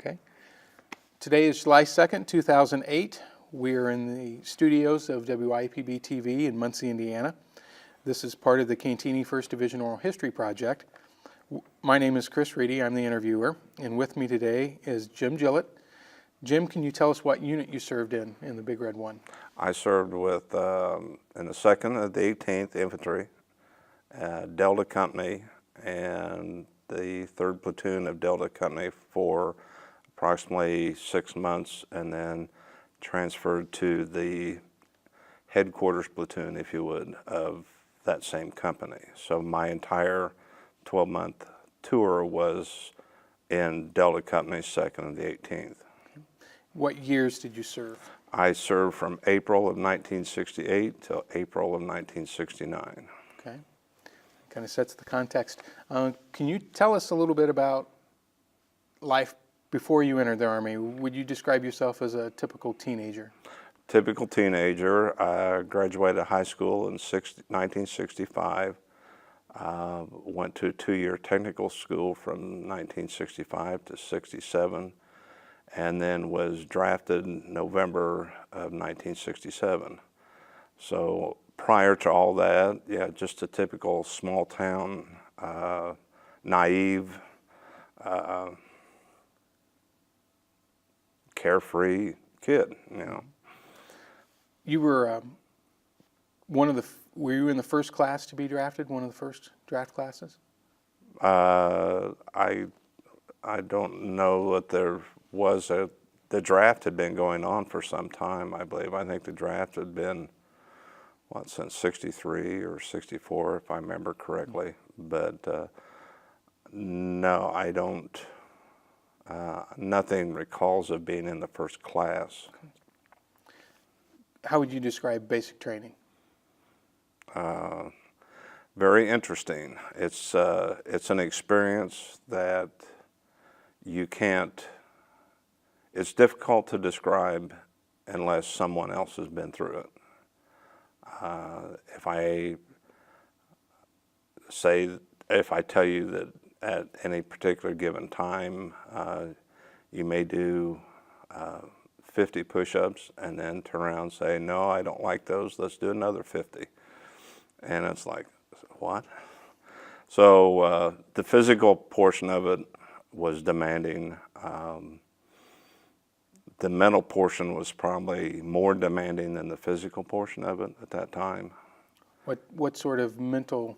Okay. Today is July 2nd, 2008. We're in the studios of WIPB TV in Muncie, Indiana. This is part of the Cantigny First Division Oral History Project. My name is Chris Reedy. I'm the interviewer. And with me today is Jim Gillett. Jim, can you tell us what unit you served in the Big Red One? I served with in the 2nd of the 18th Infantry, Delta Company, and the 3rd Platoon of Delta Company for approximately 6 months, and then transferred to the headquarters platoon, if you would, of that same company. So my entire 12-month tour was in Delta Company's 2nd of the 18th. What years did you serve? I served from April of 1968 till April of 1969. Okay. Kind of sets the context. Can you tell us a little bit about life before you entered the Army? Would you describe yourself as a typical teenager? Typical teenager. I graduated high school in 1965. Went to a 2-year technical school from 1965 to 67, and then was drafted in November of 1967. So prior to all that, yeah, just a typical small town, naive, carefree kid, you know. You were were you in the first class to be drafted, one of the first draft classes? I don't know what there was. The draft had been going on for some time, I believe. I think the draft had been, what, since 63 or 64, if I remember correctly. But no, I don't, nothing recalls of being in the first class. Okay. How would you describe basic training? Very interesting. It's an experience that you can't, it's difficult to describe unless someone else has been through it. If I tell you that at any particular given time, you may do 50 push-ups and then turn around and say, no, I don't like those, let's do another 50. And it's like, what? So the physical portion of it was demanding. The mental portion was probably more demanding than the physical portion of it at that time. What sort of mental?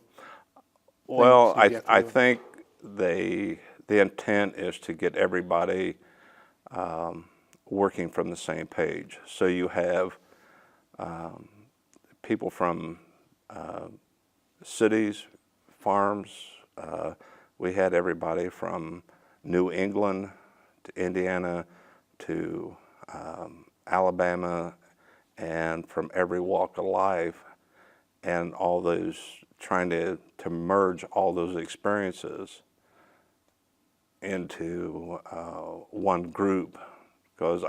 Well, I think the intent is to get everybody working from the same page. So you have people from cities, farms. We had everybody from New England to Indiana to Alabama, and from every walk of life, and all those, trying to merge all those experiences into one group. Because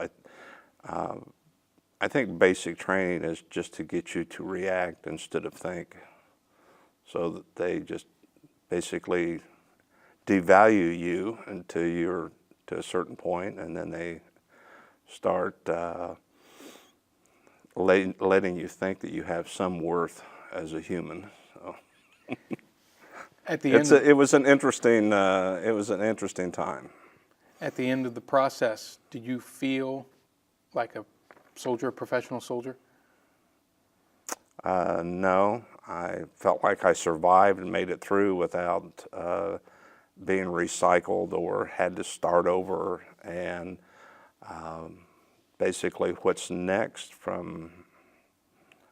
I think basic training is just to get you to react instead of think. So that they just basically devalue you until you're to a certain point, and then they start letting you think that you have some worth as a human. So. At the end, it was an interesting time. At the end of the process, did you feel like a soldier, a professional soldier? No, I felt like I survived and made it through without being recycled or had to start over. And basically what's next from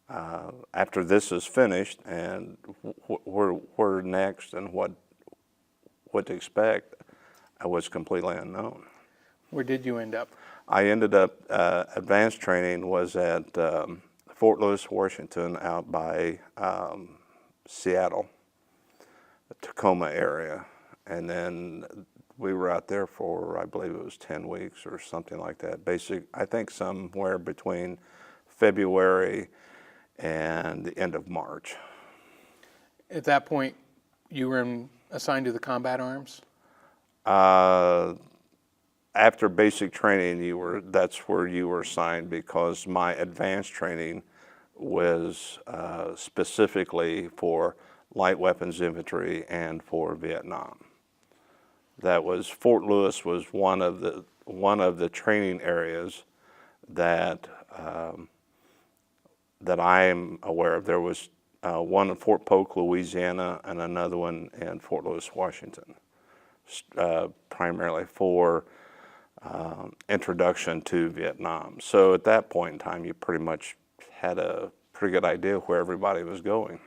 after this is finished, and where next and what to expect, was completely unknown. Where did you end up? I ended up, advanced training was at Fort Lewis, Washington, out by Seattle, the Tacoma area. And then we were out there for, I believe it was 10 weeks or something like that. I think somewhere between February and the end of March. At that point, you were assigned to the combat arms? after basic training, that's where you were assigned, because my advanced training was specifically for light weapons infantry and for Vietnam. That was Fort Lewis was one of the training areas that that I am aware of. There was one in Fort Polk, Louisiana, and another one in Fort Lewis, Washington, primarily for introduction to Vietnam. So at that point in time, you pretty much had a pretty good idea where everybody was going.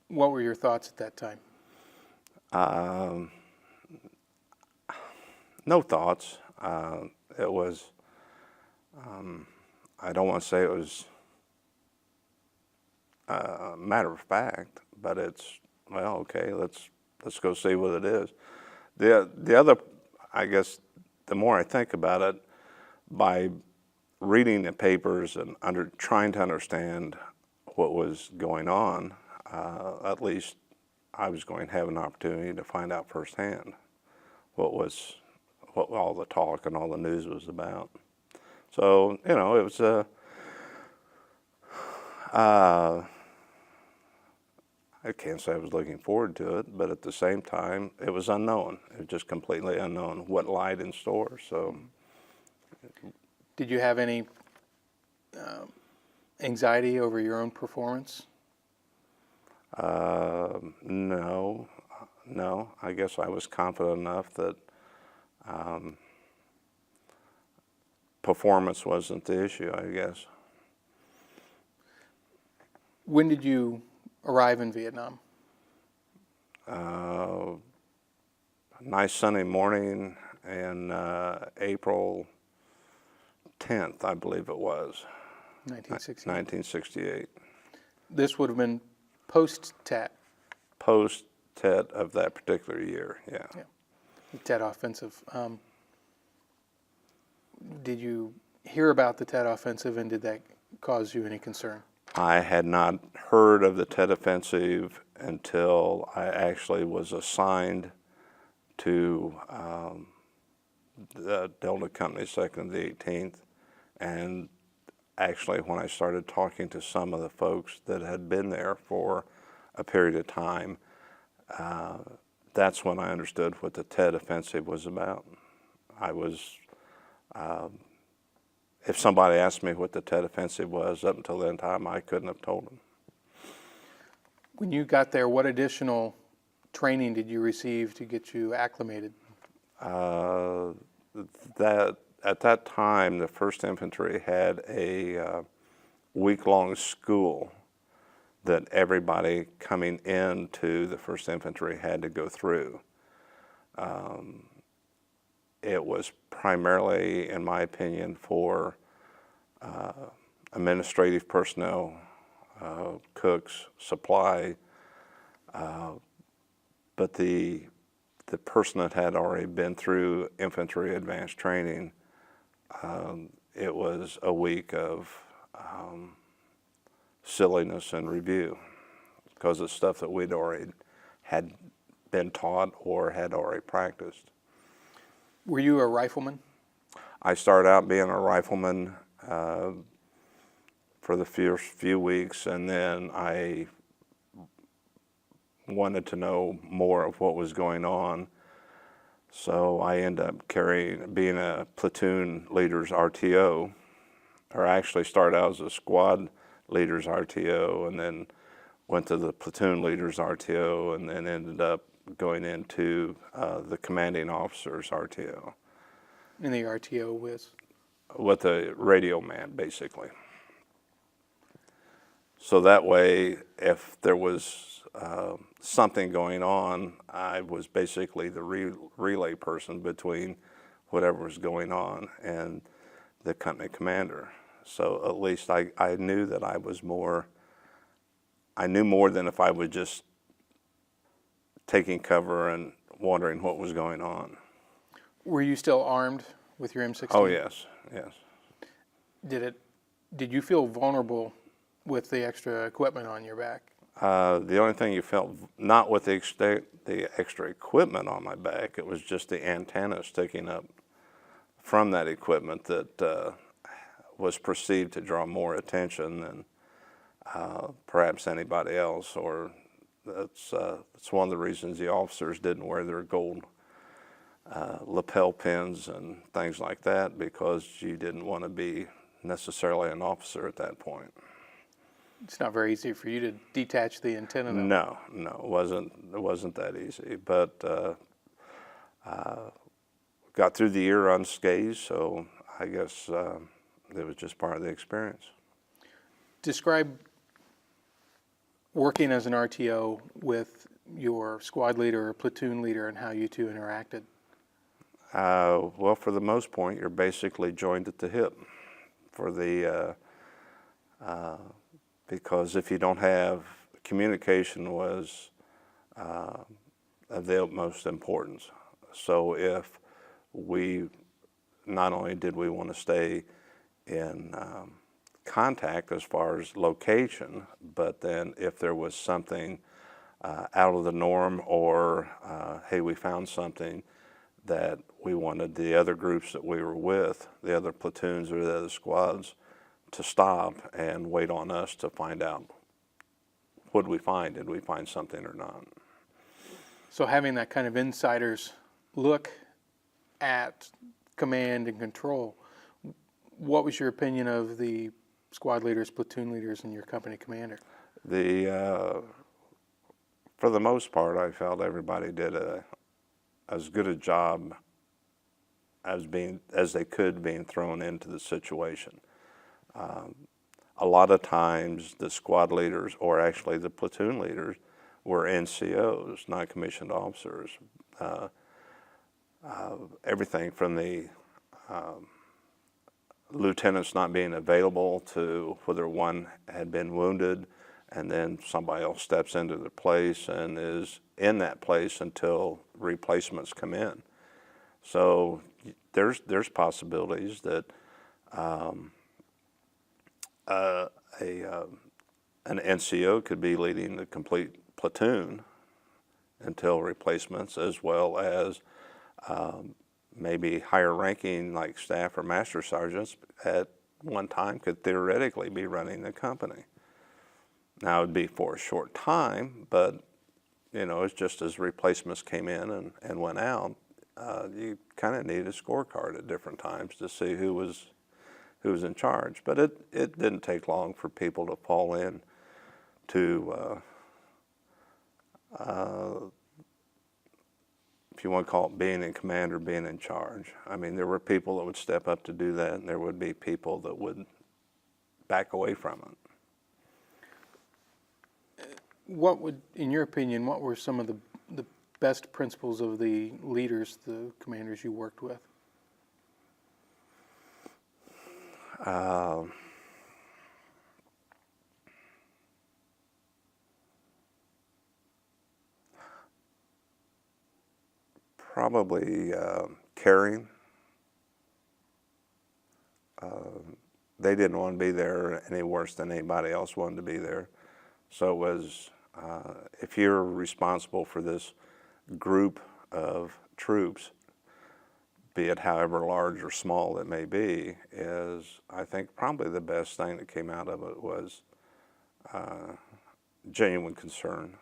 What were your thoughts at that time? No thoughts. It was, I don't want to say it was a matter of fact, but it's, well, okay, let's go see what it is. The other, I guess, the more I think about it, by reading the papers and trying to understand what was going on, at least I was going to have an opportunity to find out firsthand what all the talk and all the news was about. So, you know, it was I can't say I was looking forward to it, but at the same time, it was unknown. It was just completely unknown what lied in store. So, Did you have any anxiety over your own performance? no. I guess I was confident enough that performance wasn't the issue, I guess. When did you arrive in Vietnam? A nice sunny morning in April 10th, I believe it was. 1968. 1968. This would have been post-Tet. Post-Tet of that particular year, yeah. The Tet Offensive. Did you hear about the Tet Offensive, and did that cause you any concern? I had not heard of the Tet Offensive until I actually was assigned to the Delta Company 2nd of the 18th, and actually when I started talking to some of the folks that had been there for a period of time, that's when I understood what the Tet Offensive was about. I was, if somebody asked me what the Tet Offensive was, up until that time, I couldn't have told them. When you got there, what additional training did you receive to get you acclimated? At that time, the First Infantry had a week-long school that everybody coming into the First Infantry had to go through. It was primarily, in my opinion, for administrative personnel, cooks, supply, but the person that had already been through infantry advanced training, it was a week of silliness and review, because it's stuff that we'd already had been taught or had already practiced. Were you a rifleman? I started out being a rifleman for the first few weeks, and then I wanted to know more of what was going on. So I ended up being a platoon leader's RTO, or actually started out as a squad leader's RTO, and then went to the platoon leader's RTO, and then ended up going into the commanding officer's RTO. And the RTO was? With a radio man, basically. So that way, if there was something going on, I was basically the relay person between whatever was going on and the company commander. So at least I knew that I knew more than if I was just taking cover and wondering what was going on. Were you still armed with your M16? Oh, yes, yes. Did you feel vulnerable with the extra equipment on your back? The only thing you felt, not with the extra equipment on my back, it was just the antenna sticking up from that equipment that was perceived to draw more attention than perhaps anybody else, or that's one of the reasons the officers didn't wear their gold lapel pins and things like that, because you didn't want to be necessarily an officer at that point. It's not very easy for you to detach the antenna, though. No, it wasn't that easy, but got through the year unscathed, so I guess it was just part of the experience. Describe working as an RTO with your squad leader or platoon leader and how you two interacted. Well, for the most part, you're basically joined at the hip for the because if you don't have communication was of the utmost importance. So if we not only did we want to stay in contact as far as location, but then if there was something out of the norm, or hey, we found something that we wanted the other groups that we were with, the other platoons or the other squads, to stop and wait on us to find out, what did we find? Did we find something or not? So having that kind of insider's look at command and control, what was your opinion of the squad leaders, platoon leaders, and your company commander? For the most part, I felt everybody did as good a job as they could being thrown into the situation. A lot of times the squad leaders, or actually the platoon leaders, were NCOs, non-commissioned officers. Everything from the lieutenants not being available to whether one had been wounded and then somebody else steps into the place and is in that place until replacements come in. So there's possibilities that an NCO could be leading the complete platoon until replacements, as well as maybe higher ranking like staff or master sergeants at one time could theoretically be running the company. Now, it would be for a short time, but it's just as replacements came in and went out, you kind of need a scorecard at different times to see who was in charge. But it didn't take long for people to fall in to if you want to call it being in command or being in charge. I mean, there were people that would step up to do that, and there would be people that would back away from it. In your opinion, what were some of the best principles of the leaders, the commanders you worked with? Probably caring. They didn't want to be there any worse than anybody else wanted to be there. So it was, if you're responsible for this group of troops, be it however large or small it may be, is I think probably the best thing that came out of it was genuine concern.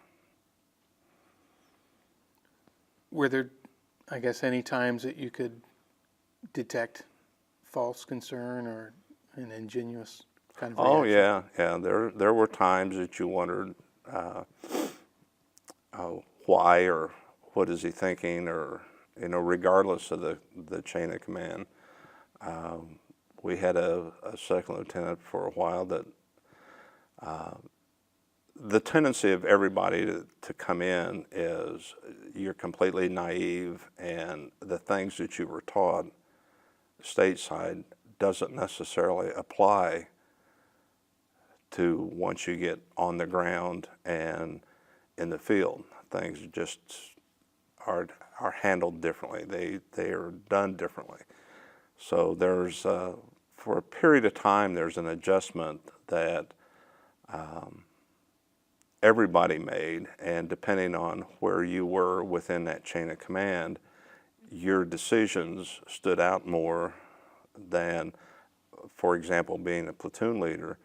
Were there, I guess, any times that you could detect false concern or an ingenuous kind of reaction? Oh yeah. There were times that you wondered why, or what is he thinking, or regardless of the chain of command. We had a second lieutenant for a while that the tendency of everybody to come in is you're completely naive, and the things that you were taught stateside doesn't necessarily apply to once you get on the ground and in the field. Things just are handled differently. They are done differently. So there's, for a period of time, there's an adjustment that everybody made, and depending on where you were within that chain of command, your decisions stood out more than, for example, being a platoon leader.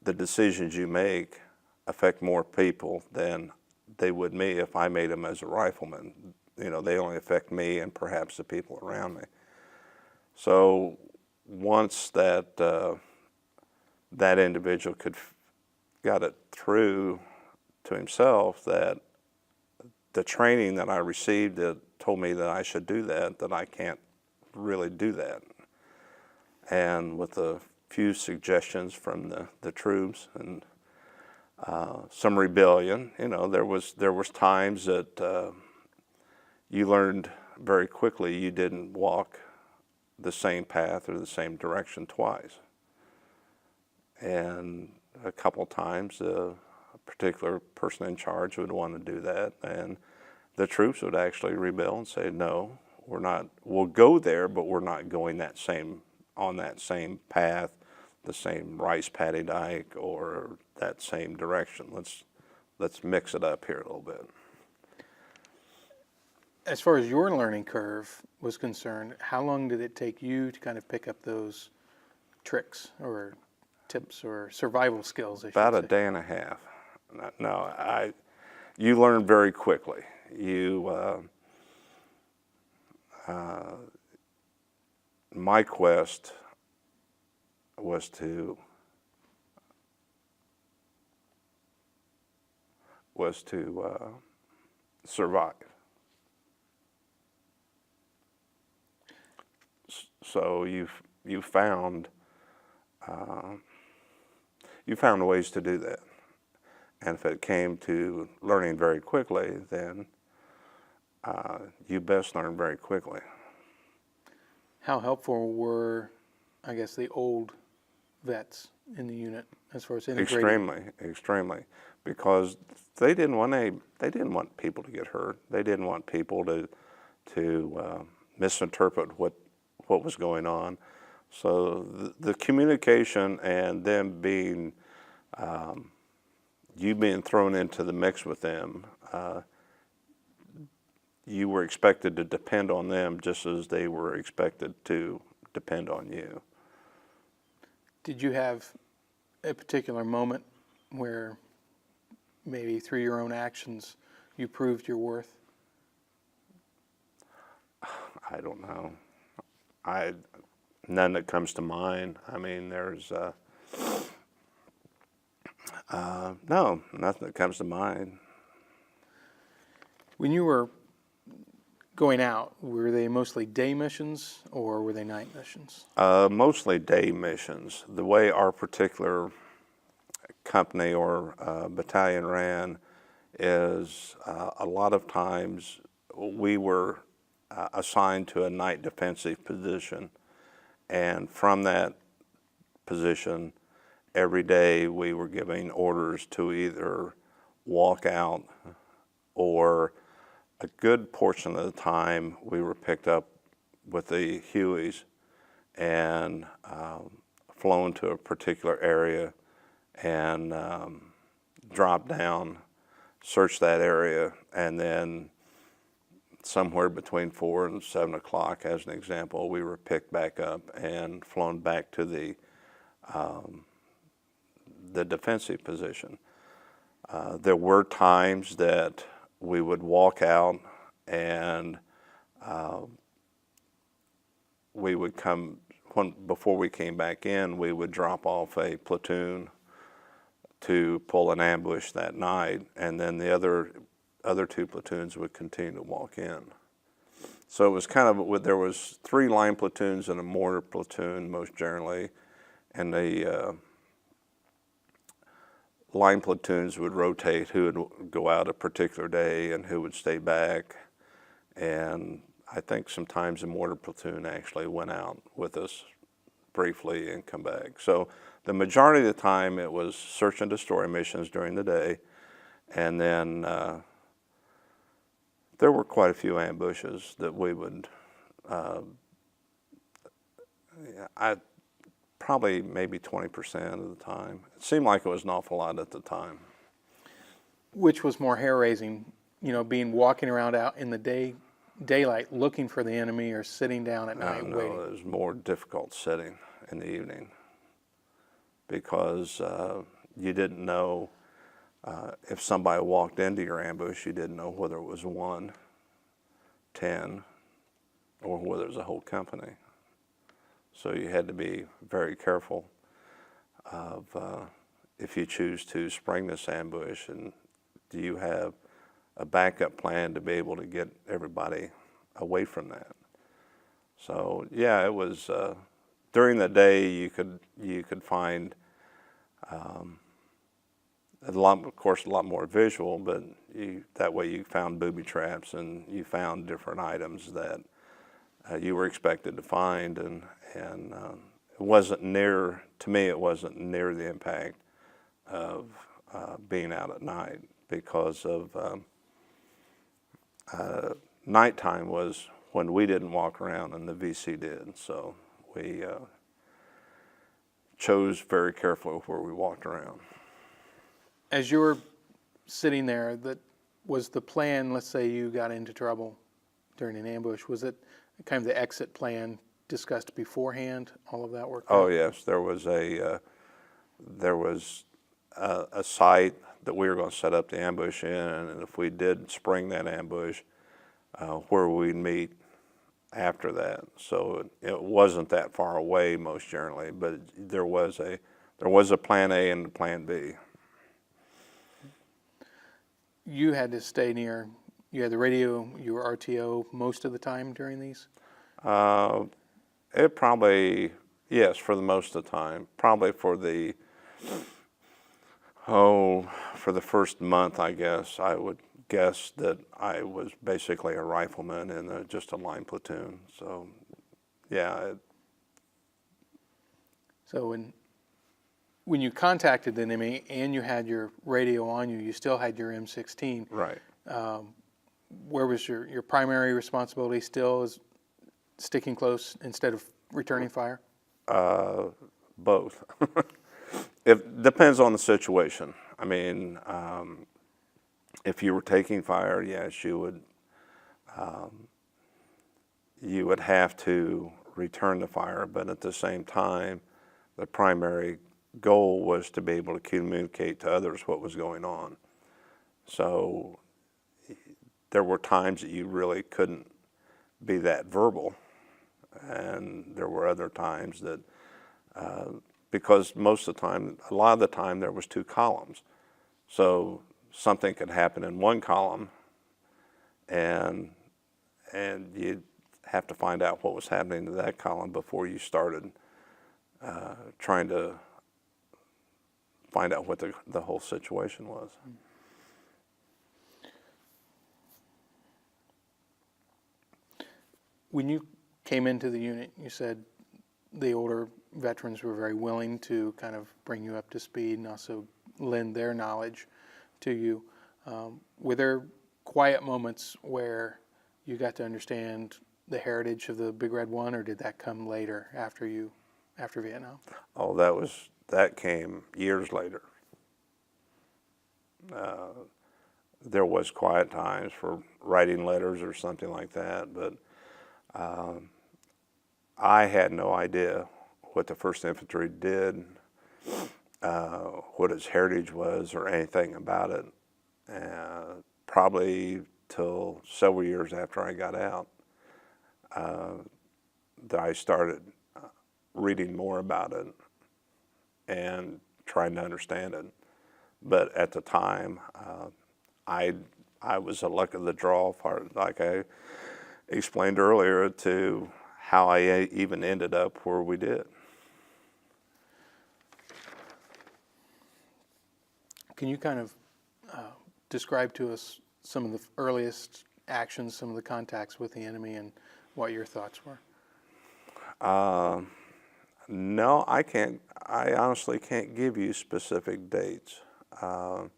The decisions you make affect more people than they would me if I made them as a rifleman. You know, they only affect me and perhaps the people around me. So once that that individual got it through to himself that the training that I received that told me that I should do that I can't really do that. And with a few suggestions from the troops and some rebellion, you know, there was times that you learned very quickly you didn't walk the same path or the same direction twice. And a couple times a particular person in charge would want to do that, and the troops would actually rebel and say, no, we're not, we'll go there, but we're not going on that same path, the same rice paddy dyke or that same direction. Let's mix it up here a little bit. As far as your learning curve was concerned, how long did it take you to kind of pick up those tricks or tips or survival skills? About a day and a half. No, you learn very quickly. My quest was to survive. So you found ways to do that, and if it came to learning very quickly, then you best learn very quickly. How helpful were, I guess, the old vets in the unit as far as integrating? Extremely, because they didn't want people to get hurt. They didn't want people to misinterpret what was going on. So the communication and them being, you being thrown into the mix with them, you were expected to depend on them just as they were expected to depend on you. Did you have a particular moment where maybe through your own actions you proved your worth? I don't know. None that comes to mind. I mean, there's no, nothing that comes to mind. When you were going out, were they mostly day missions or were they night missions? Mostly day missions. The way our particular company or battalion ran is a lot of times we were assigned to a night defensive position, and from that position every day we were giving orders to either walk out, or a good portion of the time we were picked up with the Hueys and flown to a particular area and dropped down, searched that area, and then somewhere between 4 and 7 o'clock, as an example, we were picked back up and flown back to the defensive position. There were times that we would walk out and we would come, before we came back in, we would drop off a platoon to pull an ambush that night, and then the other two platoons would continue to walk in. So it was kind of, there was 3 line platoons and a mortar platoon most generally, and the line platoons would rotate who would go out a particular day and who would stay back. And I think sometimes the mortar platoon actually went out with us briefly and come back. So the majority of the time it was search and destroy missions during the day, and then there were quite a few ambushes that we would, probably maybe 20% of the time. It seemed like it was an awful lot at the time. Which was more hair-raising, you know, being walking around out in the day daylight looking for the enemy or sitting down at night No, waiting? it was more difficult sitting in the evening because you didn't know if somebody walked into your ambush, you didn't know whether it was 1, 10, or whether it was a whole company. So you had to be very careful of if you choose to spring this ambush, and do you have a backup plan to be able to get everybody away from that. So yeah, it was during the day you could find a lot, of course, a lot more visual, but that way you found booby traps and you found different items that you were expected to find, and it wasn't near, to me, it wasn't near the impact of being out at night, because of nighttime was when we didn't walk around and the VC did. So we chose very carefully where we walked around. As you were sitting there, that was the plan. Let's say you got into trouble during an ambush. Was it kind of the exit plan discussed beforehand? All of that worked out? Oh yes, there was a site that we were going to set up the ambush in, and if we did spring that ambush, where we'd meet after that. So it wasn't that far away most generally, but there was a plan A and a plan B. You had to stay near, you had the radio, you were RTO most of the time during these? It probably, yes, for the most of the time. Probably for the first month, I guess, I would guess that I was basically a rifleman in just a line platoon. So, yeah. So when you contacted the enemy and you had your radio on you, you still had your M16. Right. Where was your primary responsibility still, is sticking close instead of returning fire? Both. It depends on the situation. I mean, if you were taking fire, yes, you would have to return the fire, but at the same time, the primary goal was to be able to communicate to others what was going on. So there were times that you really couldn't be that verbal, and there were other times that because most of the time, a lot of the time, there was 2 columns. So something could happen in one column, and you'd have to find out what was happening to that column before you started trying to find out what the whole situation was. When you came into the unit, you said the older veterans were very willing to kind of bring you up to speed and also lend their knowledge to you. Were there quiet moments where you got to understand the heritage of the Big Red One, or did that come later after Vietnam? Oh, that came years later. There was quiet times for writing letters or something like that, but I had no idea what the First Infantry did, what its heritage was, or anything about it. Probably till several years after I got out, that I started reading more about it and trying to understand it. But at the time, I was a luck of the draw part, like I explained earlier, to how I even ended up where we did. Can you kind of describe to us some of the earliest actions, some of the contacts with the enemy, and what your thoughts were? No, I can't. I honestly can't give you specific dates. From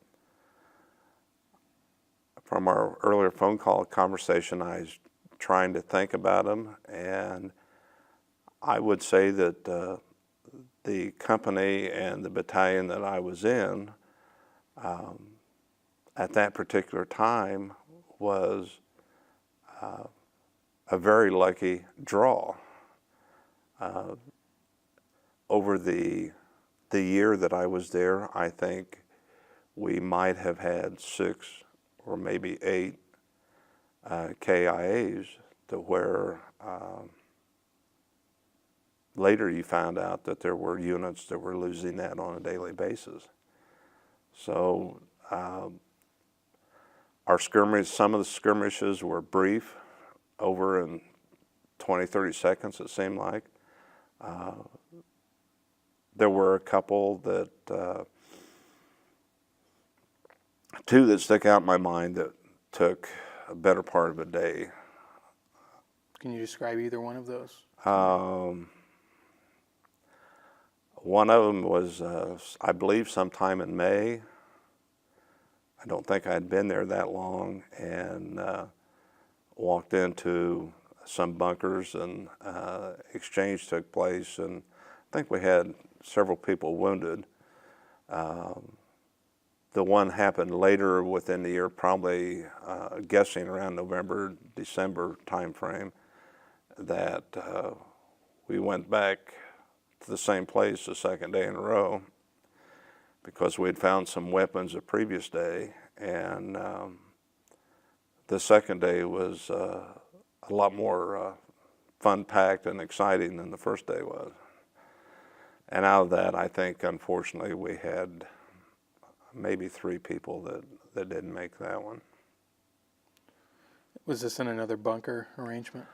our earlier phone call conversation, I was trying to think about them, and I would say that the company and the battalion that I was in at that particular time was a very lucky draw. Over the year that I was there, I think we might have had 6 or maybe 8 KIAs, to where later you found out that there were units that were losing that on a daily basis. So our skirmish, some of the skirmishes were brief, over in 20, 30 seconds it seemed like. There were a couple that, 2 that stick out in my mind that took a better part of a day. Can you describe either one of those? One of them was, I believe, sometime in May. I don't think I'd been there that long, and walked into some bunkers, and exchange took place, and I think we had several people wounded. The one happened later within the year, probably guessing around November, December timeframe, that we went back to the same place the second day in a row, because we had found some weapons the previous day, and the second day was a lot more fun-packed and exciting than the first day was. And out of that, I think, unfortunately, we had maybe 3 people that didn't make that one. Was this in another bunker arrangement?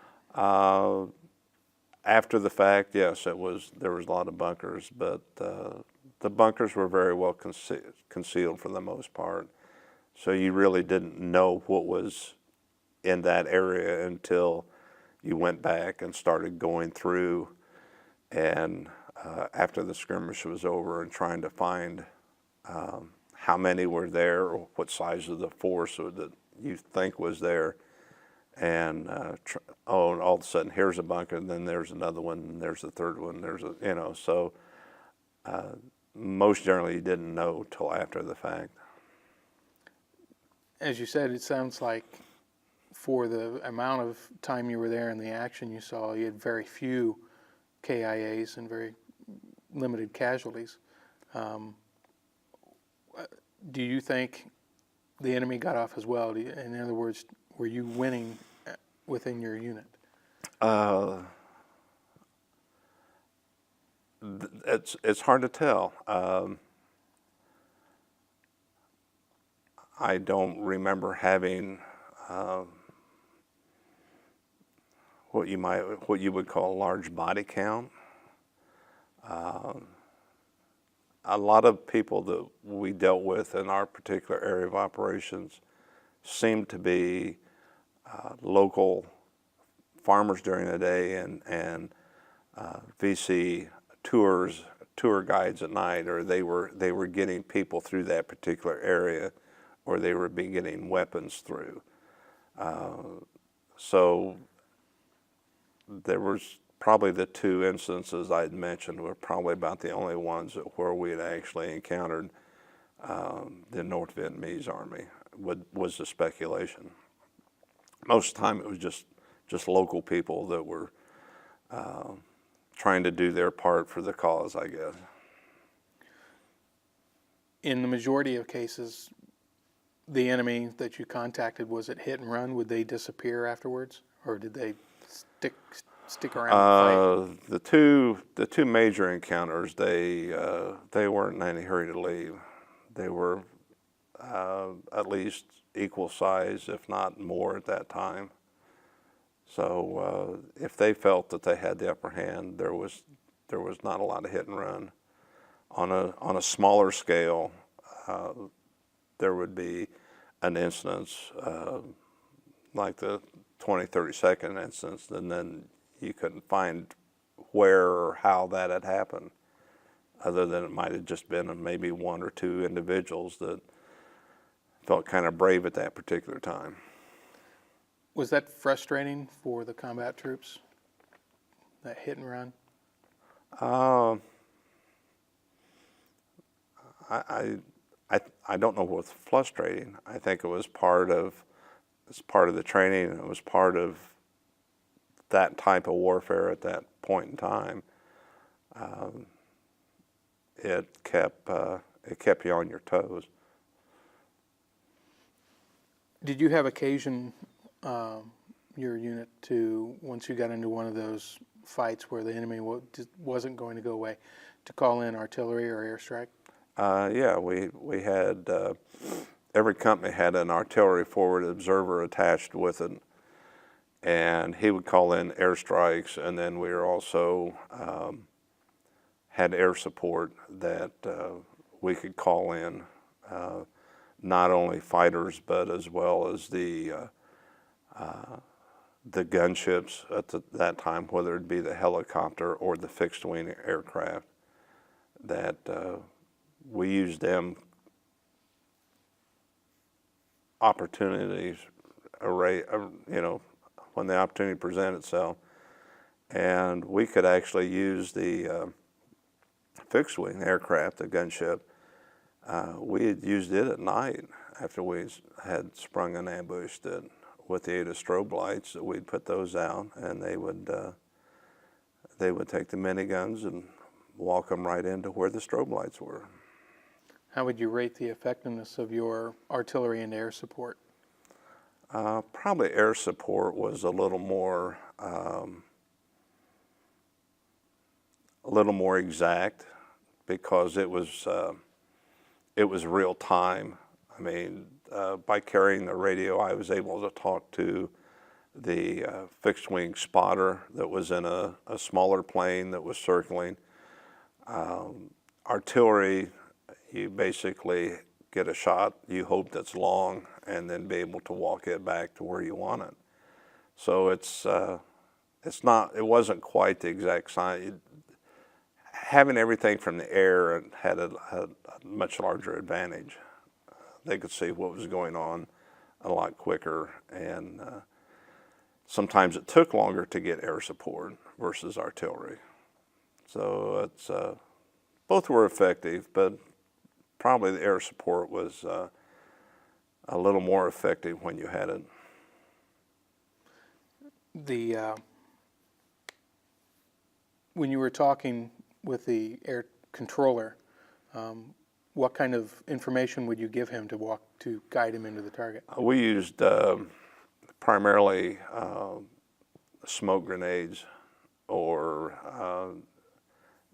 After the fact, yes, there was a lot of bunkers, but the bunkers were very well concealed for the most part. So you really didn't know what was in that area until you went back and started going through, and after the skirmish was over, and trying to find how many were there, or what size of the force that you think was there. And all of a sudden, here's a bunker, and then there's another one, and there's a third one, so most generally you didn't know till after the fact. As you said, it sounds like for the amount of time you were there and the action you saw, you had very few KIAs and very limited casualties. Do you think the enemy got off as well? In other words, were you winning within your unit? It's hard to tell. I don't remember having what you would call a large body count. A lot of people that we dealt with in our particular area of operations seemed to be local farmers during the day, and VC tour guides at night, or they were getting people through that particular area, or they were getting weapons through. So there was probably the 2 instances I'd mentioned were probably about the only ones where we had actually encountered the North Vietnamese army, was the speculation. Most of the time it was just local people that were trying to do their part for the cause, I guess. In the majority of cases, the enemy that you contacted, was it hit and run? Would they disappear afterwards, or did they stick around and fight? The two major encounters, they weren't in any hurry to leave. They were at least equal size, if not more, at that time. So if they felt that they had the upper hand, there was not a lot of hit and run. On a smaller scale, there would be an instance like the 20, 30-second instance, and then you couldn't find where or how that had happened, other than it might have just been maybe 1 or 2 individuals that felt kind of brave at that particular time. Was that frustrating for the combat troops, that hit and run? I don't know what's frustrating. I think it was part of the training, and it was part of that type of warfare at that point in time, it kept you on your toes. Did you have occasion, your unit, to, once you got into one of those fights where the enemy wasn't going to go away, to call in artillery or airstrike? Yeah, we had, every company had an artillery forward observer attached with it, and he would call in airstrikes, and then we were also had air support that we could call in, not only fighters but as well as the gunships at that time, whether it be the helicopter or the fixed wing aircraft, that we used them opportunities, when the opportunity presented itself. And we could actually use the fixed wing aircraft, the gunship. We had used it at night after we had sprung an ambush that, with the aid of strobe lights, that we'd put those out, and they would take the miniguns and walk them right into where the strobe lights were. How would you rate the effectiveness of your artillery and air support? Probably air support was a little more exact, because it was real time. I mean, by carrying the radio, I was able to talk to the fixed wing spotter that was in a smaller plane that was circling. Artillery, you basically get a shot, you hope that's long, and then be able to walk it back to where you want it. So it wasn't quite the exact science. Having everything from the air had a much larger advantage. They could see what was going on a lot quicker, and sometimes it took longer to get air support versus artillery. So both were effective, but probably the air support was a little more effective when you had it. When you were talking with the air controller, what kind of information would you give him to guide him into the target? We used primarily smoke grenades, or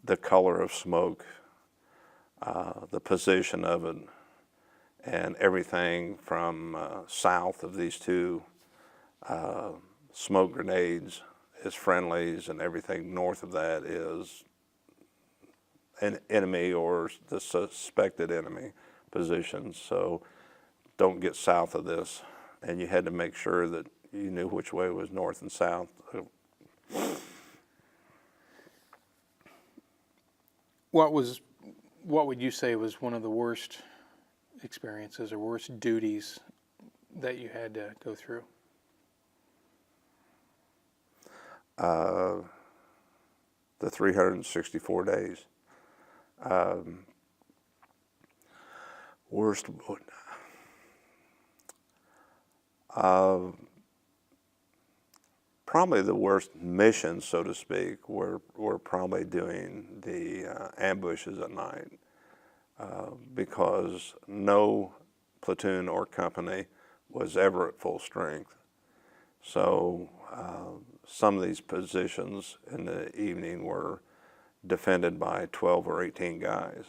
the color of smoke, the position of it, and everything from south of these two smoke grenades is friendlies, and everything north of that is an enemy or the suspected enemy positions. So don't get south of this, and you had to make sure that you knew which way was north and south. What would you say was one of the worst experiences or worst duties that you had to go through? The 364 days. Worst. Probably the worst missions, so to speak, were probably doing the ambushes at night, because no platoon or company was ever at full strength. So some of these positions in the evening were defended by 12 or 18 guys.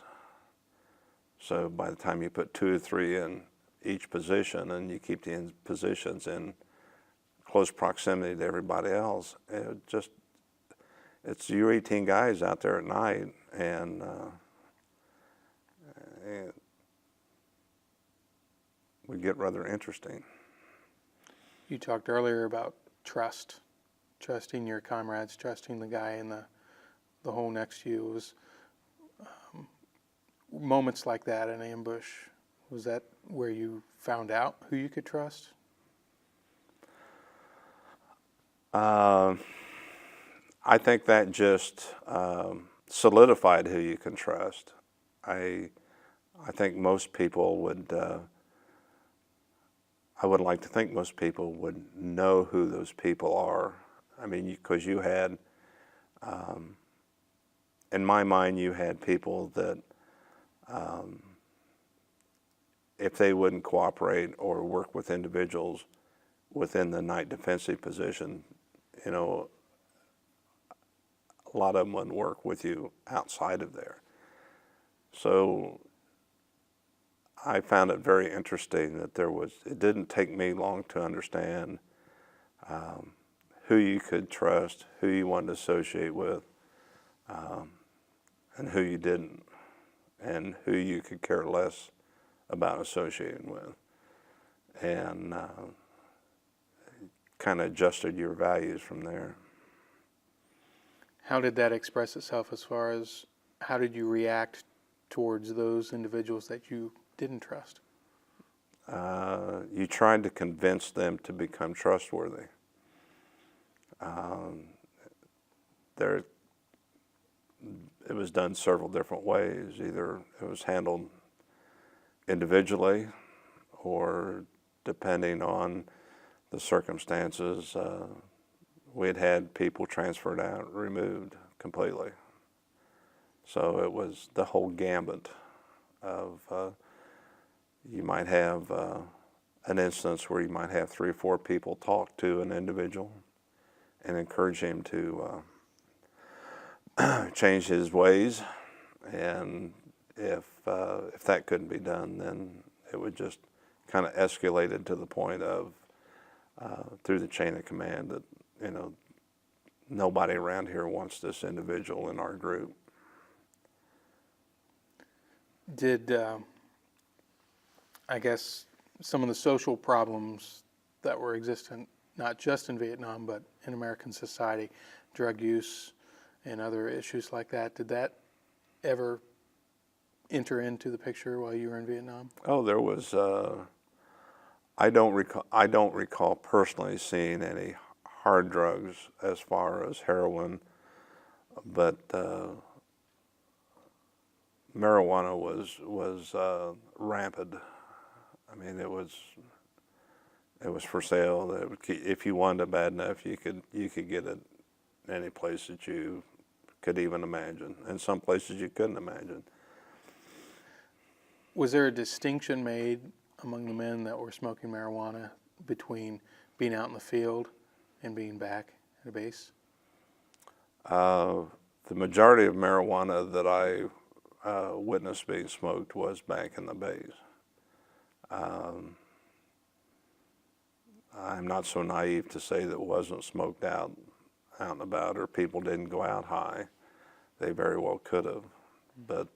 So by the time you put 2 or 3 in each position, and you keep the positions in close proximity to everybody else, it's you 18 guys out there at night, and it would get rather interesting. You talked earlier about trusting your comrades, trusting the guy in the hole next to you. It was moments like that in ambush. Was that where you found out who you could trust? I think that just solidified who you can trust. I think most people would, I would like to think most people would know who those people are I mean, because you had, in my mind, you had people that if they wouldn't cooperate or work with individuals within the night defensive position, you know, a lot of them wouldn't work with you outside of there. So I found it very interesting that it didn't take me long to understand who you could trust, who you wanted to associate with, and who you didn't, and who you could care less about associating with. And kind of adjusted your values from there. How did that express itself as far as how did you react towards those individuals that you didn't trust? You tried to convince them to become trustworthy. It was done several different ways. Either it was handled individually, or depending on the circumstances, we had people transferred out, removed completely. So it was the whole gambit of, you might have an instance where you might have 3 or 4 people talk to an individual and encourage him to change his ways, and if that couldn't be done, then it would just kind of escalate it to the point of through the chain of command that, you know, nobody around here wants this individual in our group. Did, I guess, some of the social problems that were existent, not just in Vietnam, but in American society, drug use and other issues like that, did that ever enter into the picture while you were in Vietnam? Oh, there was, I don't recall personally seeing any hard drugs as far as heroin, but marijuana was rampant. I mean, it was for sale. If you wanted it bad enough, you could get it any place that you could even imagine, and some places you couldn't imagine. Was there a distinction made among the men that were smoking marijuana between being out in the field and being back at a base? The majority of marijuana that I witnessed being smoked was back in the base. I'm not so naive to say that it wasn't smoked out and about, or people didn't go out high. They very well could have, but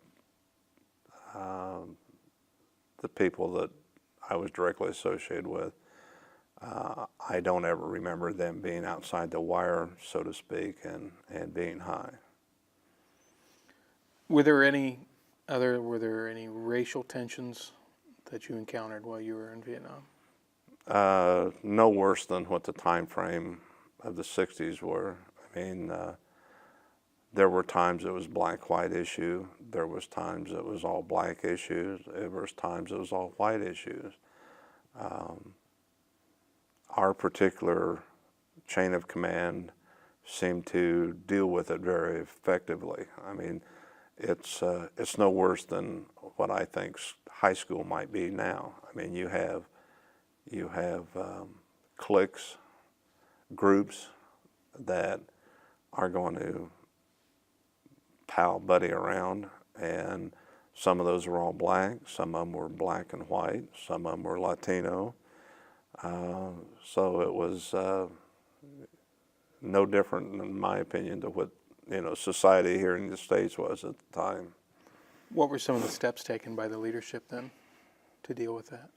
the people that I was directly associated with, I don't ever remember them being outside the wire, so to speak, and being high. Were there any racial tensions that you encountered while you were in Vietnam? No worse than what the time frame of the 60s were. I mean, there were times it was black-white issue. There was times it was all black issues. There was times it was all white issues. Our particular chain of command seemed to deal with it very effectively. I mean, it's no worse than what I think high school might be now. I mean, you have cliques, groups that are going to pal buddy around, and some of those were all black, some of them were black and white, some of them were Latino. So it was no different, in my opinion, to what society here in the States was at the time. What were some of the steps taken by the leadership then to deal with that?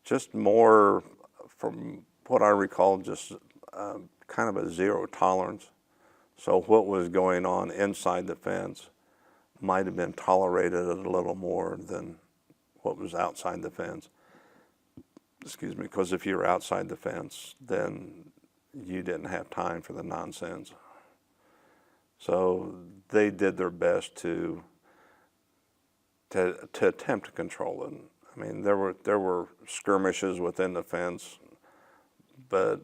Just more, from what I recall, just kind of a zero tolerance. So what was going on inside the fence might have been tolerated a little more than what was outside the fence. Excuse me, because if you were outside the fence, then you didn't have time for the nonsense. So they did their best to attempt to control it. I mean, there were skirmishes within the fence, but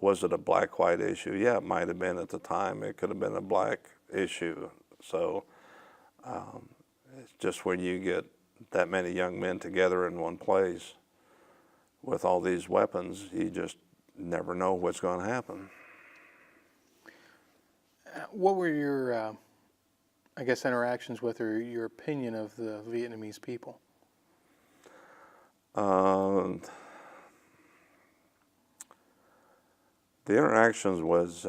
was it a black-white issue? Yeah, it might have been at the time. It could have been a black issue. So it's just when you get that many young men together in one place with all these weapons, you just never know what's going to happen. What were your, I guess, interactions with or your opinion of the Vietnamese people? The interactions was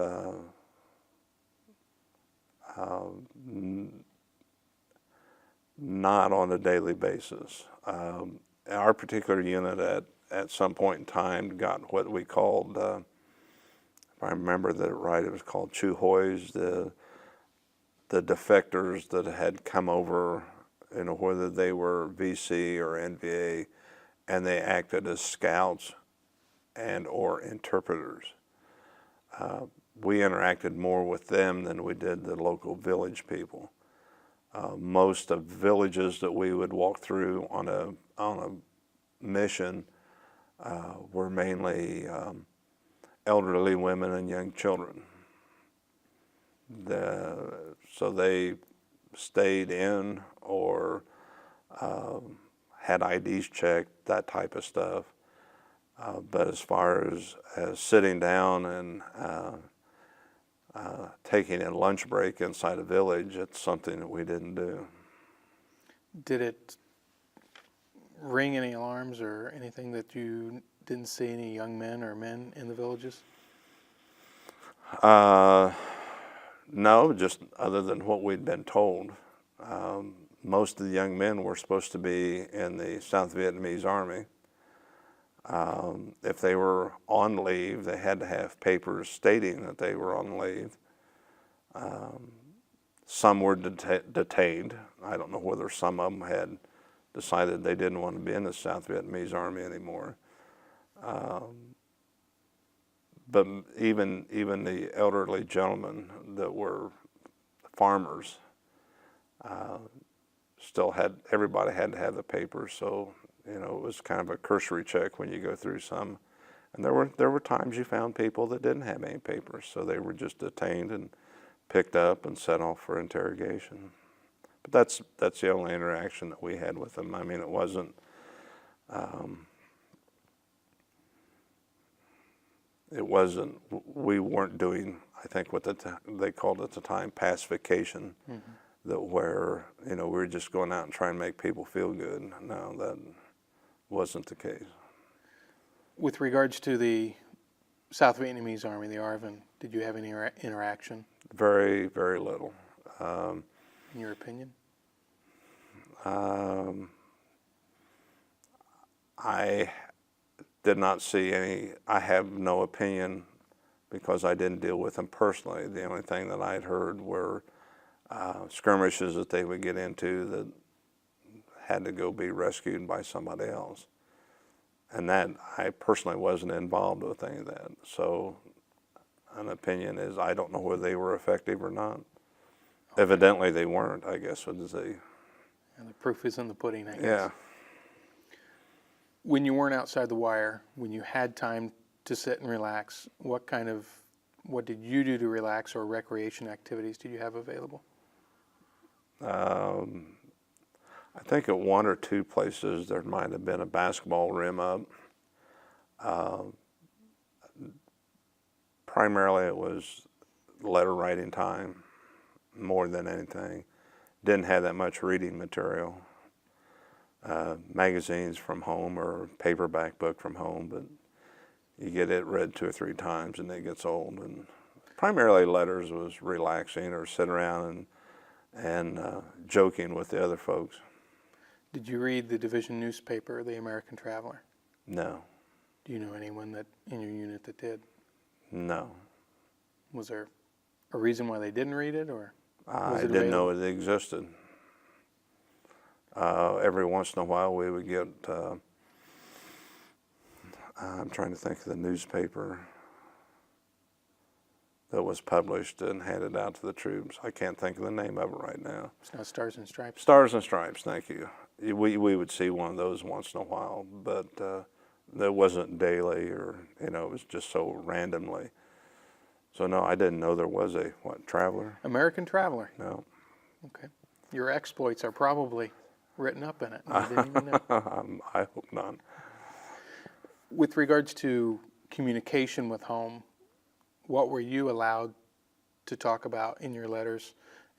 not on a daily basis. Our particular unit at some point in time got what we called, if I remember that right, it was called Chu Hois, the defectors that had come over, you know, whether they were VC or NVA, and they acted as scouts and or interpreters. We interacted more with them than we did the local village people. Most of villages that we would walk through on a mission were mainly elderly women and young children. So they stayed in or had IDs checked, that type of stuff. But as far as sitting down and taking a lunch break inside a village, it's something that we didn't do. Did it ring any alarms or anything that you didn't see any young men or men in the villages? No, just other than what we'd been told. Most of the young men were supposed to be in the South Vietnamese Army. If they were on leave, they had to have papers stating that they were on leave. Some were detained. I don't know whether some of them had decided they didn't want to be in the South Vietnamese Army anymore. But even the elderly gentlemen that were farmers still everybody had to have the papers. So, you know, it was kind of a cursory check when you go through some. And there were times you found people that didn't have any papers, so they were just detained and picked up and sent off for interrogation. But that's the only interaction that we had with them. I mean, it wasn't. We weren't doing, I think, what they called at the time pacification, that where, you know, we were just going out and trying to make people feel good. No, that wasn't the case. With regards to the South Vietnamese Army, the ARVN, did you have any interaction? Very, very little. In your opinion? I did not see any. I have no opinion because I didn't deal with them personally. The only thing that I had heard were skirmishes that they would get into that had to go be rescued by somebody else. And that, I personally wasn't involved with any of that. So an opinion is, I don't know whether they were effective or not. Okay. Evidently they weren't, I guess, would say. And the proof is in the pudding, I guess. Yeah. When you weren't outside the wire, when you had time to sit and relax, what did you do to relax, or recreation activities did you have available? I think at one or two places there might have been a basketball rim up. Primarily it was letter writing time more than anything. Didn't have that much reading material. Magazines from home or paperback book from home, but you get it read 2 or 3 times and it gets old. And primarily letters was relaxing or sitting around and joking with the other folks. Did you read the division newspaper, The American Traveler? No. Do you know anyone that in your unit that did? No. Was there a reason why they didn't read it, or I didn't know it existed. Every once in a while we would get, I'm trying to think of the newspaper that was published and handed out to the troops. I can't think of the name of it right now. It's not Stars and Stripes? Stars and Stripes, thank you. we would see one of those once in a while, but that wasn't daily, or it was just so randomly. So no, I didn't know there was a traveler. American Traveler. No. Okay. Your exploits are probably written up in it. You didn't even know. I hope not. With regards to communication with home, what were you allowed to talk about in your letters,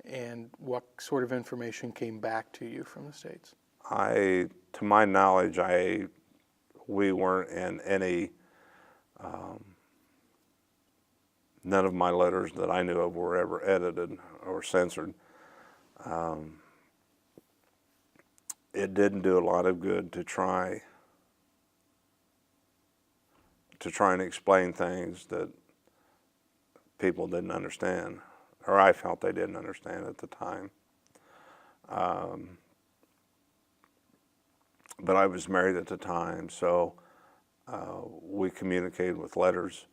and what sort of information came back to you from the States? To my knowledge, we weren't in any, none of my letters that I knew of were ever edited or censored. It didn't do a lot of good to try and explain things that people didn't understand, or I felt they didn't understand at the time. But I was married at the time, so we communicated with letters,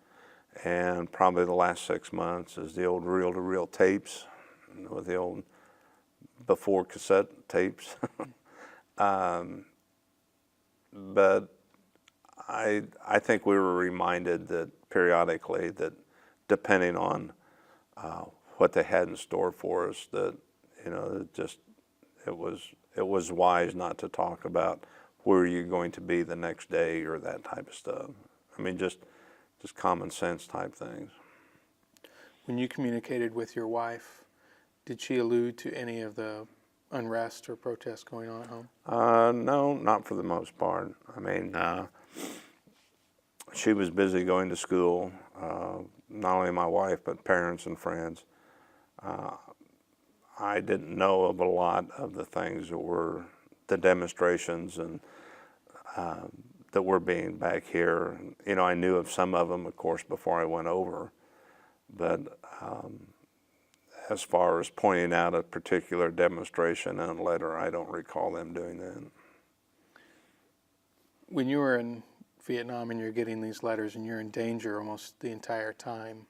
and probably the last 6 months is the old reel-to-reel tapes, with the old before cassette tapes. But I think we were reminded that periodically that depending on what they had in store for us, that it was wise not to talk about where you're going to be the next day or that type of stuff. I mean, just common sense type things. When you communicated with your wife, did she allude to any of the unrest or protests going on at home? No, not for the most part. I mean, she was busy going to school, not only my wife, but parents and friends. I didn't know of a lot of the things that were the demonstrations and that were being back here. I knew of some of them, of course, before I went over, but as far as pointing out a particular demonstration in a letter, I don't recall them doing that. When you were in Vietnam and you're getting these letters and you're in danger almost the entire time,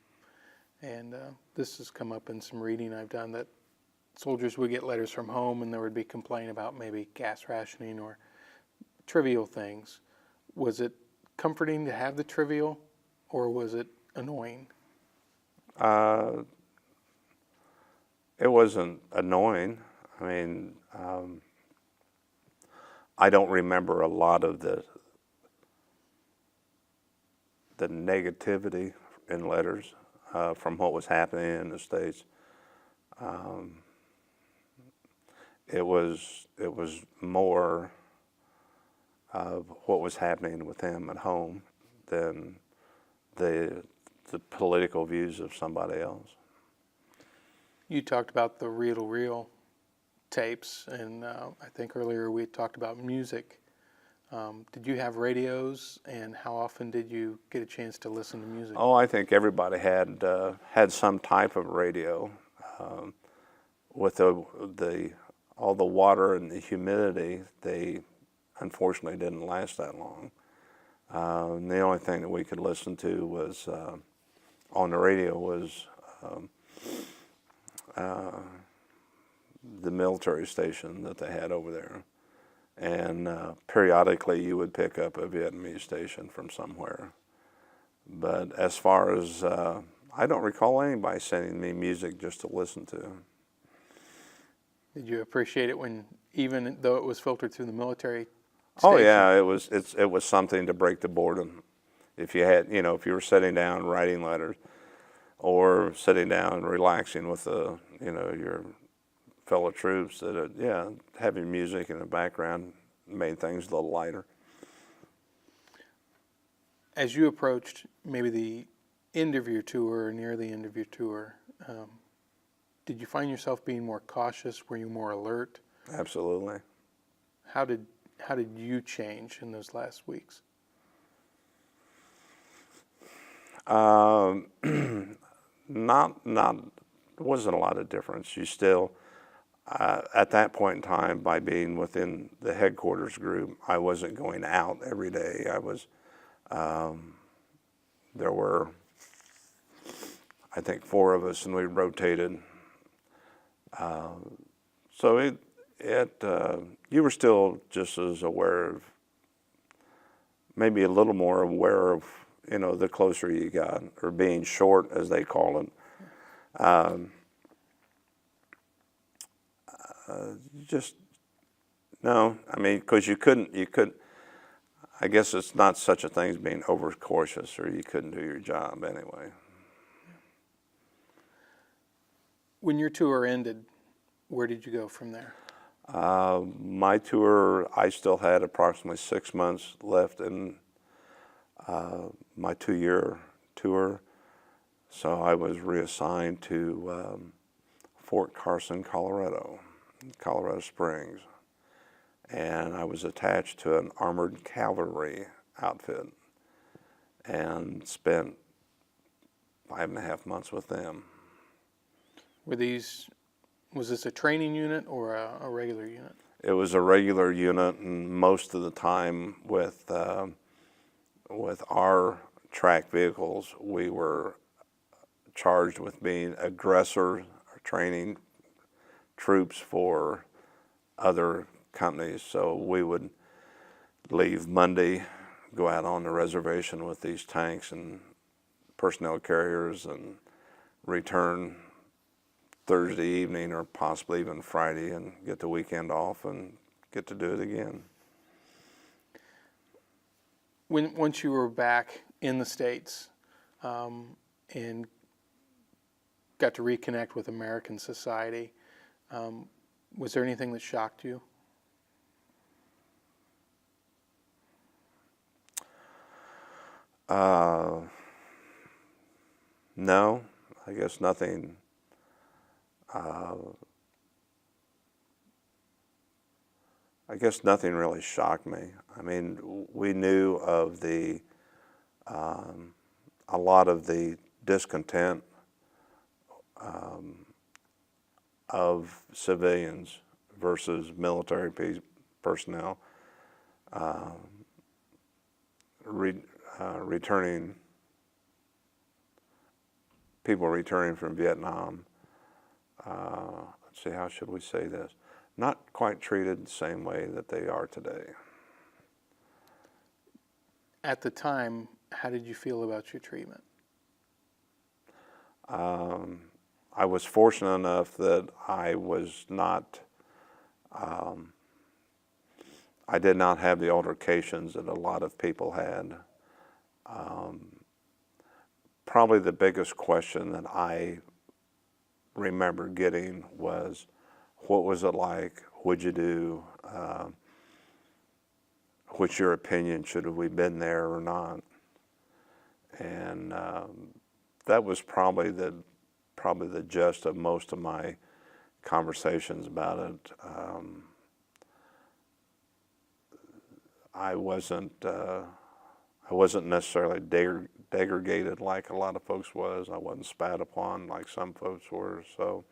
and this has come up in some reading I've done, that soldiers would get letters from home and there would be complaint about maybe gas rationing or trivial things. Was it comforting to have the trivial, or was it annoying? It wasn't annoying. I mean, I don't remember a lot of the negativity in letters from what was happening in the States. It was more of what was happening with him at home than the political views of somebody else. You talked about the reel-to-reel tapes, and I think earlier we talked about music. Did you have radios, and how often did you get a chance to listen to music? Oh, I think everybody had some type of radio. With all the water and the humidity, they unfortunately didn't last that long. The only thing that we could listen to was on the radio was the military station that they had over there. And periodically you would pick up a Vietnamese station from somewhere. But as far as, I don't recall anybody sending me music just to listen to. Did you appreciate it when, even though it was filtered through the military station? Oh yeah, it was something to break the boredom. If you had, if you were sitting down writing letters, or sitting down relaxing with your fellow troops, that having music in the background made things a little lighter. As you approached maybe the end of your tour or near the end of your tour, did you find yourself being more cautious? Were you more alert? Absolutely. How did you change in those last weeks? There wasn't a lot of difference. You still, at that point in time, by being within the headquarters group, I wasn't going out every day. I was, there were, I think, 4 of us, and we rotated. So you were still just as aware of, maybe a little more aware of, the closer you got, or being short, as they call it. Just, no, I mean, because you couldn't, I guess it's not such a thing as being overcautious, or you couldn't do your job anyway. When your tour ended, where did you go from there? My tour, I still had approximately 6 months left in my 2-year tour, so I was reassigned to Fort Carson, Colorado Springs, and I was attached to an armored cavalry outfit and spent 5.5 months with them. Was this a training unit or a regular unit? It was a regular unit, and most of the time with our track vehicles, we were charged with being aggressors, or training troops for other companies. So we would leave Monday, go out on the reservation with these tanks and personnel carriers, and return Thursday evening or possibly even Friday, and get the weekend off and get to do it again. Once you were back in the States and got to reconnect with American society, was there anything that shocked you? No, I guess nothing. I guess nothing really shocked me. I mean, we knew of a lot of the discontent of civilians versus military personnel returning, people returning from Vietnam. Let's see, how should we say this? Not quite treated the same way that they are today. At the time, how did you feel about your treatment? I was fortunate enough that I was not, I did not have the altercations that a lot of people had. Probably the biggest question that I remember getting was, what was it like? What'd you do? What's your opinion? Should we have been there or not? And that was probably the gist of most of my conversations about it. I wasn't necessarily degraded like a lot of folks was. I wasn't spat upon like some folks were. So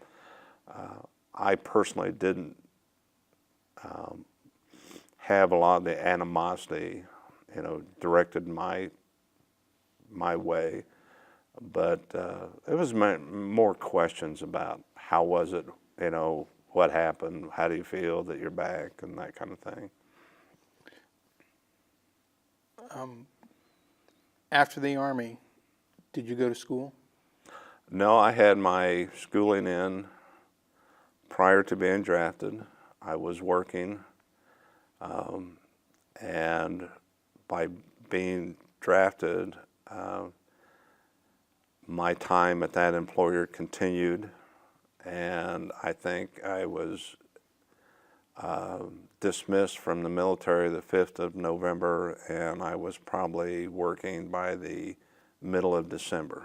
I personally didn't have a lot of the animosity, directed my way. But it was more questions about how was it, what happened, how do you feel that you're back, and that kind of thing. After the Army, did you go to school? No, I had my schooling in prior to being drafted. I was working, and by being drafted, my time at that employer continued, and I think I was dismissed from the military the 5th of November, and I was probably working by the middle of December.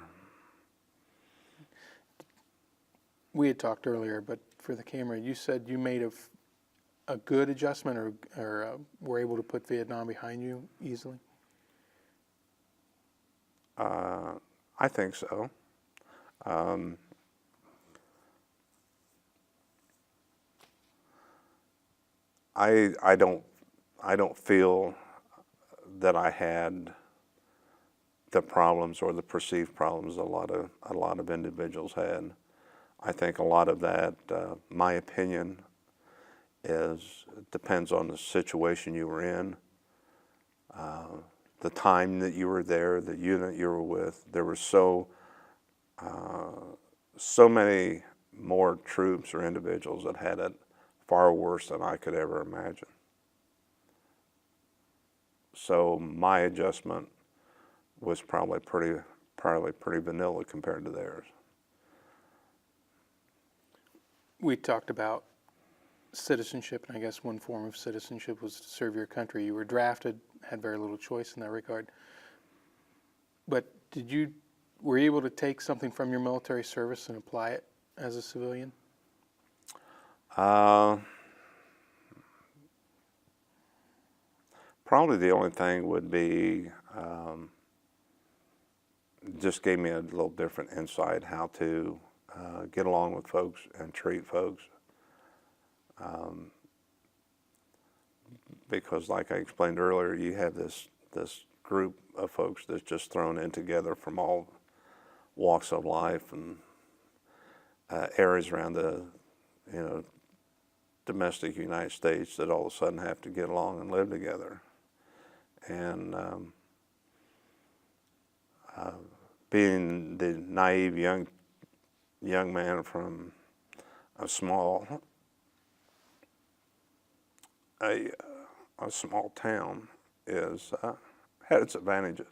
We had talked earlier, but for the camera, you said you made a good adjustment, or were able to put Vietnam behind you easily? I think so. I don't feel that I had the problems or the perceived problems a lot of individuals had. I think a lot of that, my opinion, it depends on the situation you were in, the time that you were there, the unit you were with. There were so many more troops or individuals that had it far worse than I could ever imagine. So my adjustment was probably pretty vanilla compared to theirs. We talked about citizenship, and I guess one form of citizenship was to serve your country. You were drafted, had very little choice in that regard. But were you able to take something from your military service and apply it as a civilian? Probably the only thing would be just gave me a little different insight how to get along with folks and treat folks. Because like I explained earlier, you have this group of folks that's just thrown in together from all walks of life and areas around the domestic United States that all of a sudden have to get along and live together. And being the naive young man from a small town had its advantages,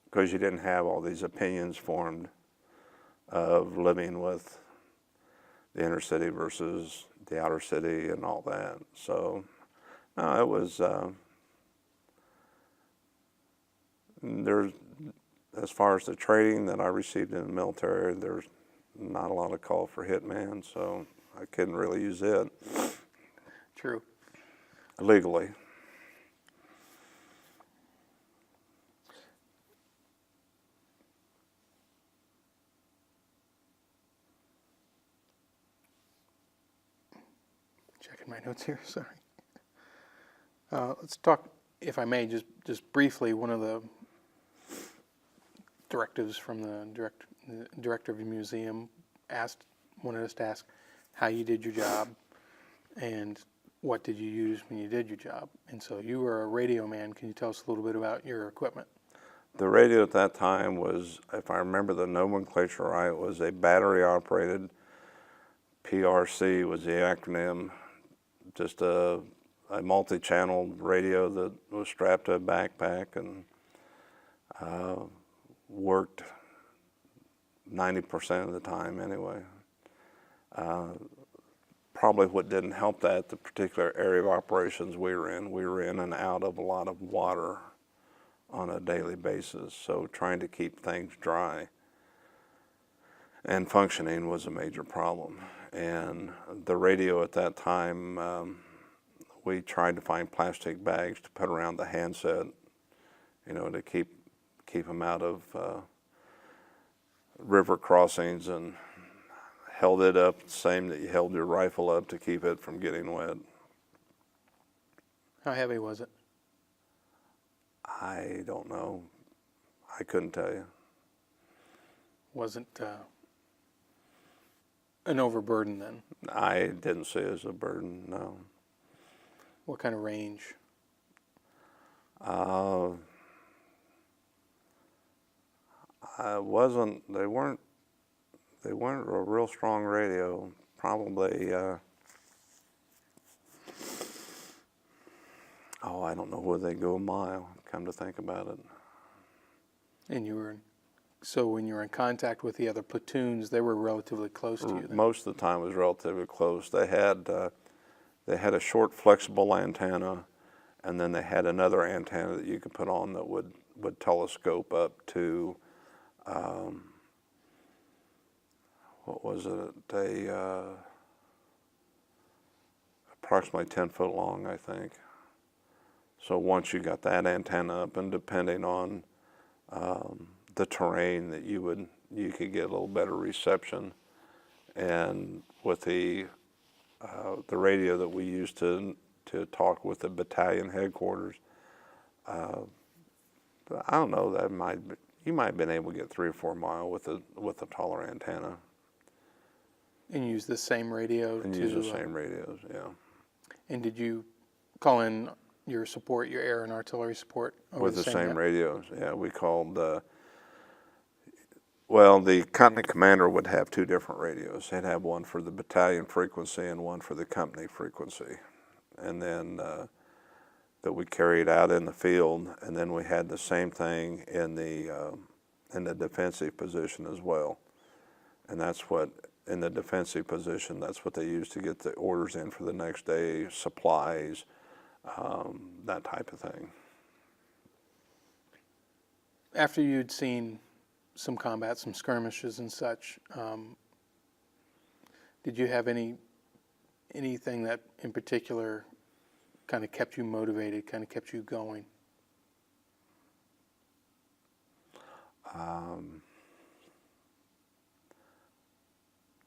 because you didn't have all these opinions formed of living with the inner city versus the outer city and all that. So no, it was as far as the training that I received in the military, there's not a lot of call for hitman, so I couldn't really use it. True. Legally. Checking my notes here, sorry. Let's talk, if I may, just briefly, one of the directives from the director of the museum wanted us to ask how you did your job and what did you use when you did your job. And so you were a radio man. Can you tell us a little bit about your equipment? The radio at that time was, if I remember the nomenclature right, was a battery operated, PRC was the acronym, just a multi-channel radio that was strapped to a backpack and worked 90% of the time anyway. Probably what didn't help that, the particular area of operations we were in and out of a lot of water on a daily basis, so trying to keep things dry and functioning was a major problem. And the radio at that time, we tried to find plastic bags to put around the handset, to keep them out of river crossings, and held it up the same that you held your rifle up to keep it from getting wet. How heavy was it? I don't know. I couldn't tell you. Wasn't an overburden then? I didn't see it as a burden, no. What kind of range? They weren't a real strong radio. Probably, I don't know whether they go a mile, come to think about it. And so when you were in contact with the other platoons, they were relatively close to you then? Most of the time it was relatively close. They had a short flexible antenna, and then they had another antenna that you could put on that would telescope up to, what was it, approximately 10 foot long, I think. So once you got that antenna up, and depending on the terrain, that you could get a little better reception. And with the radio that we used to talk with the battalion headquarters, I don't know, you might have been able to get 3 or 4 miles with a taller antenna. And you use the same radio and to... use the same radios, yeah. And did you call in your support, your air and artillery support? Over With the same net? radios, yeah. We called, well, the company commander would have two different radios. They'd have one for the battalion frequency and one for the company frequency. And then that we carried out in the field, and then we had the same thing in the defensive position as well. And that's what, in the defensive position, that's what they use to get the orders in for the next day, supplies, that type of thing. After you'd seen some combat, some skirmishes and such, did you have anything that in particular kind of kept you motivated, kind of kept you going?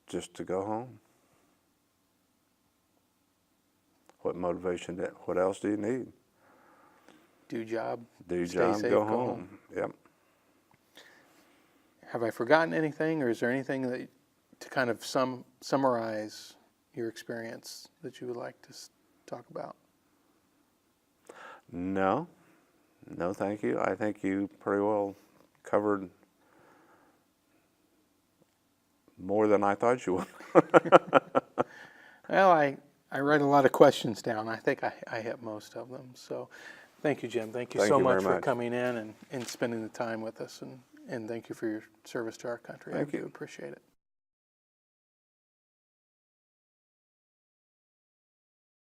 Just to go home. What motivation, what else do you need? Do job, Do your stay job, safe, go home. Yep. Have I forgotten anything, or is there anything that, to kind of summarize your experience that you would like to talk about? No, thank you. I think you pretty well covered more than I thought you would. Well, I write a lot of questions down. I think I hit most of them. So thank you, Jim. Thank you Thank so you very much for much. coming in and spending the time with us. And thank you for your service to our country. Thank I do you. appreciate it.